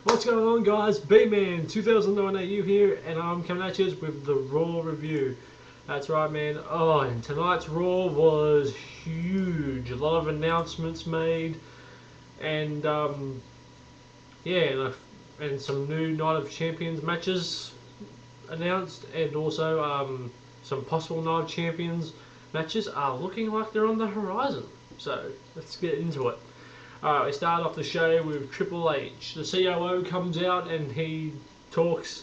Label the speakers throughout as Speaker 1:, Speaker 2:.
Speaker 1: What's going on, guys? B-Man 2009 AU here, and I'm coming at you with the Raw review. That's right, man. Oh, and tonight's Raw was huge. A lot of announcements made, and yeah, and some new Night of Champions matches announced, and also some possible Night of Champions matches are looking like they're on the horizon. So let's get into it. Alright, we start off the show with Triple H. The COO comes out and he talks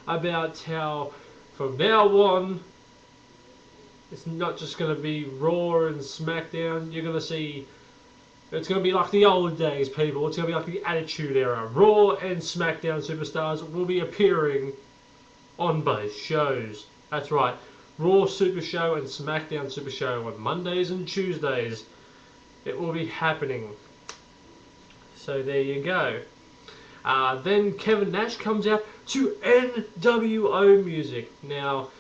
Speaker 1: about how from now on it's not just going to be Raw and SmackDown. You're going to see it's going to be like the old days, people. It's going to be like the Attitude Era. Raw and SmackDown superstars will be appearing on both shows. That's right. Raw Super Show and SmackDown Super Show on Mondays and Tuesdays. It will be happening. So there you go. Then Kevin Nash comes out to NWO music. Now,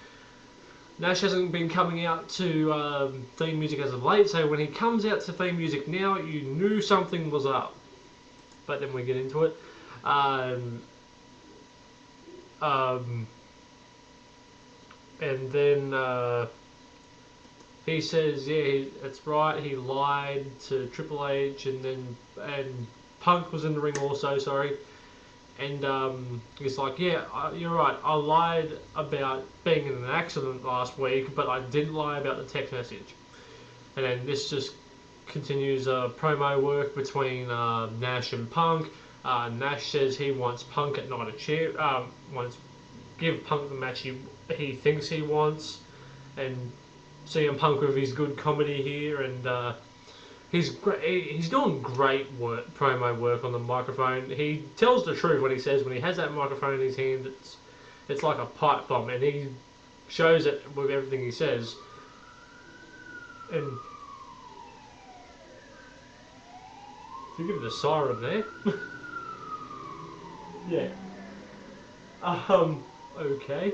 Speaker 1: Nash hasn't been coming out to theme music as of late, so when he comes out to theme music now, you knew something was up. But then we get into it. And then he says, yeah, that's right, he lied to Triple H, and Punk was in the ring also, sorry. And he's like, yeah, you're right, I lied about being in an accident last week, but I didn't lie about the text message. And then this just continues promo work between Nash and Punk. Nash says he wants Punk at Night of Champions, wants give Punk the match he thinks he wants, and CM Punk with his good comedy here, and he's doing great work, promo work on the microphone. He tells the truth when he says when he has that microphone in his hand, it's like a pipe bomb, and he shows it with everything he says. And you give it a siren there. Yeah. Okay.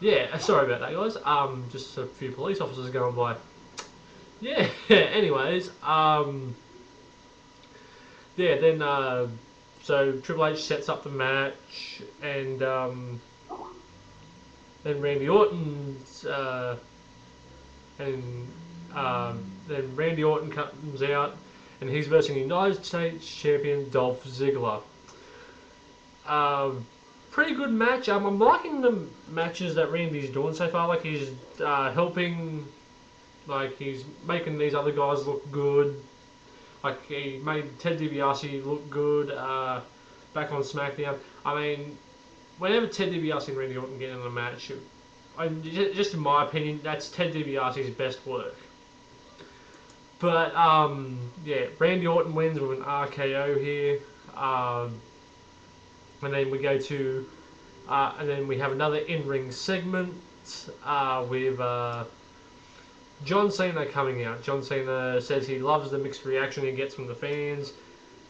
Speaker 1: Yeah, sorry about that, guys. Just a few police officers going by. Yeah, anyways, yeah, then, so Triple H sets up the match, and, then Randy Orton's, then Randy Orton comes out, and he's versing United States Champion Dolph Ziggler. Pretty good match. I'm liking the matches that Randy's doing so far. Like he's helping, like he's making these other guys look good. Like he made Ted DiBiase look good back on SmackDown. I mean, whenever Ted DiBiase and Randy Orton get in a match, just in my opinion, that's Ted DiBiase's best work. But yeah, Randy Orton wins with an RKO here. And then we go to, and then we have another in-ring segment with John Cena coming out. John Cena says he loves the mixed reaction he gets from the fans,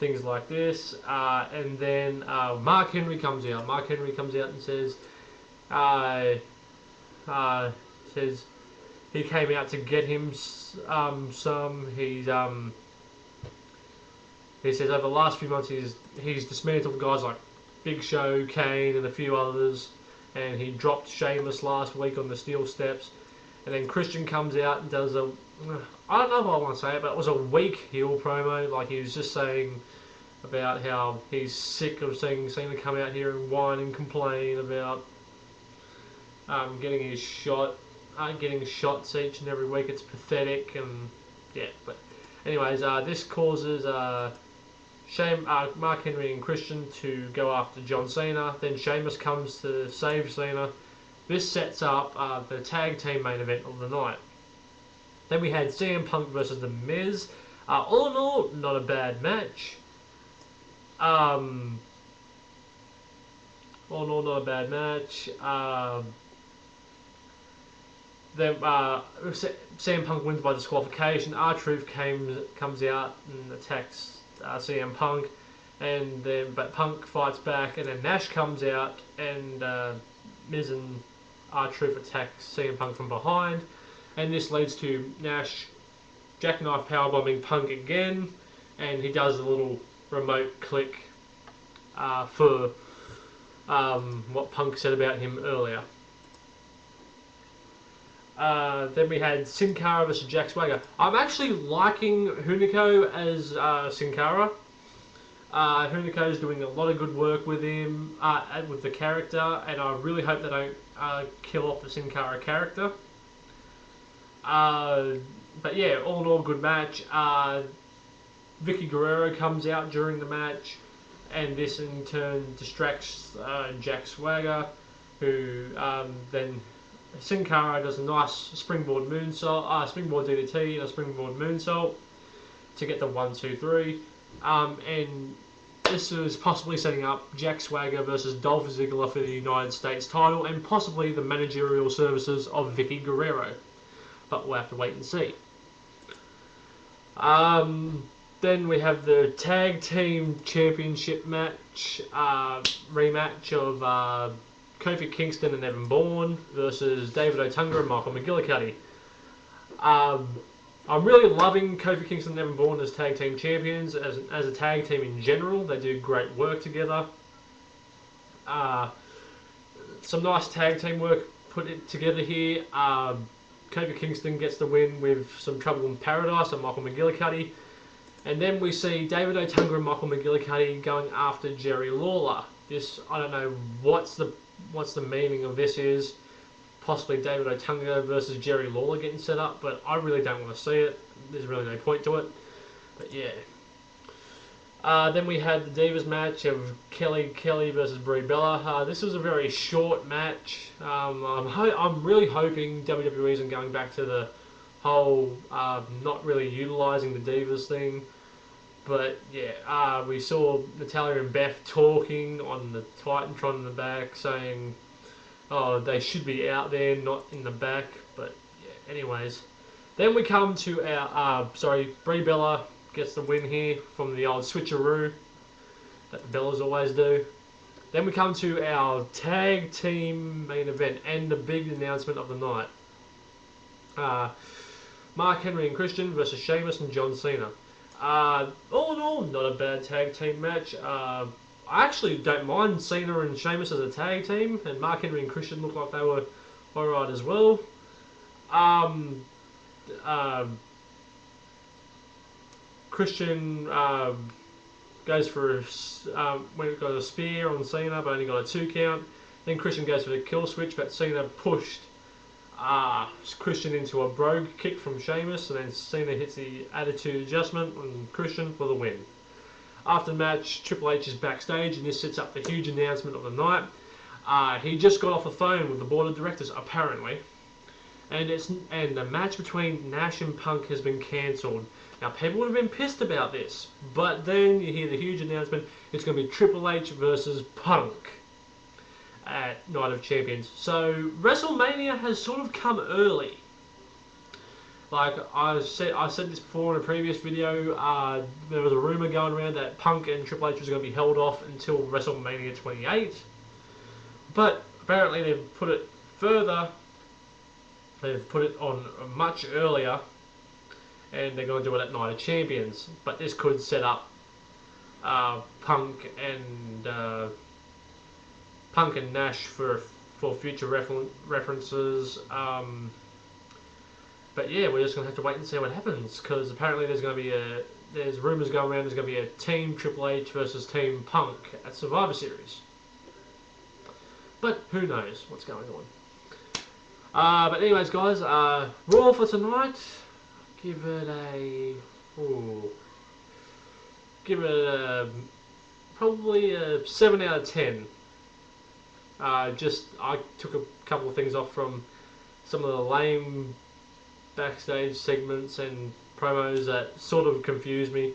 Speaker 1: things like this. And then Mark Henry comes out. Mark Henry comes out and says, says he came out to get him some. He says over the last few months he's dismantled guys like Big Show, Kane, and a few others, and he dropped Sheamus last week on the steel steps. And then Christian comes out and does a, I don't know if I want to say it, but it was a weak heel promo. Like he was just saying about how he's sick of seeing Cena come out here and whine and complain about getting shots each and every week. It's pathetic, and yeah. But anyways, this causes Mark Henry and Christian to go after John Cena. Then Sheamus comes to save Cena. This sets up the tag team main event of the night. Then we had CM Punk versus The Miz. All in all, not a bad match. All in all, not a bad match. Then CM Punk wins by disqualification. R-Truth comes out and attacks CM Punk, and then but Punk fights back, and then Nash comes out, and Miz and R-Truth attacks CM Punk from behind, and this leads to Nash jackknife powerbombing Punk again, and he does a little remote click for what Punk said about him earlier. Then we had Sin Cara versus Jack Swagger. I'm actually liking Hunico as Sin Cara. Hunico is doing a lot of good work with him, with the character, and I really hope they don't kill off the Sin Cara character. But yeah, all in all, good match. Vicky Guerrero comes out during the match, and this in turn distracts Jack Swagger, who then Sin Cara does a nice springboard moonsault, springboard DDT and a springboard moonsault to get the 1, 2, 3. And this is possibly setting up Jack Swagger versus Dolph Ziggler for the United States title, and possibly the managerial services of Vicky Guerrero. But we'll have to wait and see. Then we have the Tag Team Championship match, rematch of Kofi Kingston and Evan Bourne versus David Otunga and Michael McGillicuddy. I'm really loving Kofi Kingston and Evan Bourne as tag team champions, as a tag team in general. They do great work together. Some nice tag team work put it together here. Kofi Kingston gets the win with some Trouble in Paradise and Michael McGillicuddy. And then we see David Otunga and Michael McGillicuddy going after Jerry Lawler. This, I don't know what's the meaning of this is. Possibly David Otunga versus Jerry Lawler getting set up, but I really don't want to see it. There's really no point to it. But yeah. Then we had the Divas match of Kelly versus Brie Bella. This was a very short match. I'm really hoping WWE isn't going back to the whole not really utilising the Divas thing. But yeah, we saw Natalya and Beth talking on the Titantron in the back, saying, oh, they should be out there, not in the back. But yeah, anyways. Then we come to our, Brie Bella gets the win here from the old switcheroo that the Bellas always do. Then we come to our tag team main event and the big announcement of the night. Mark Henry and Christian versus Sheamus and John Cena. All in all, not a bad tag team match. I actually don't mind Cena and Sheamus as a tag team, and Mark Henry and Christian look like they were alright as well. Christian goes for got a spear on Cena, but only got a 2 count. Then Christian goes for the kill switch, but Cena pushed Christian into a brogue kick from Sheamus, and then Cena hits the attitude adjustment on Christian for the win. After the match, Triple H is backstage, and this sets up the huge announcement of the night. He just got off the phone with the board of directors, apparently, and the match between Nash and Punk has been cancelled. Now, people would have been pissed about this, but then you hear the huge announcement: it's going to be Triple H versus Punk at Night of Champions. So WrestleMania has sort of come early. Like I said this before in a previous video, there was a rumor going around that Punk and Triple H was going to be held off until WrestleMania 28. But apparently they've put it further. They've put it on much earlier, and they're going to do it at Night of Champions. But this could set up Punk and Nash for future references. But yeah, we're just going to have to wait and see what happens, because apparently there's rumours going around there's going to be a Team Triple H versus Team Punk at Survivor Series. But who knows what's going on. But anyways, guys, Raw for tonight, give it probably a 7 out of 10. I took a couple of things off from some of the lame backstage segments and promos that sort of confused me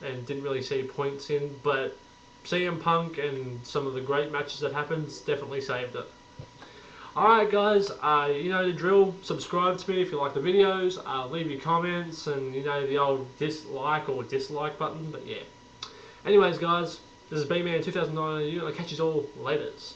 Speaker 1: and didn't really see points in, but CM Punk and some of the great matches that happened definitely saved it. Alright guys, you know the drill. Subscribe to me if you like the videos, leave your comments, and you know the old dislike or dislike button. But yeah, anyways guys, this is B-Man 2009 and I'll catch you all laters.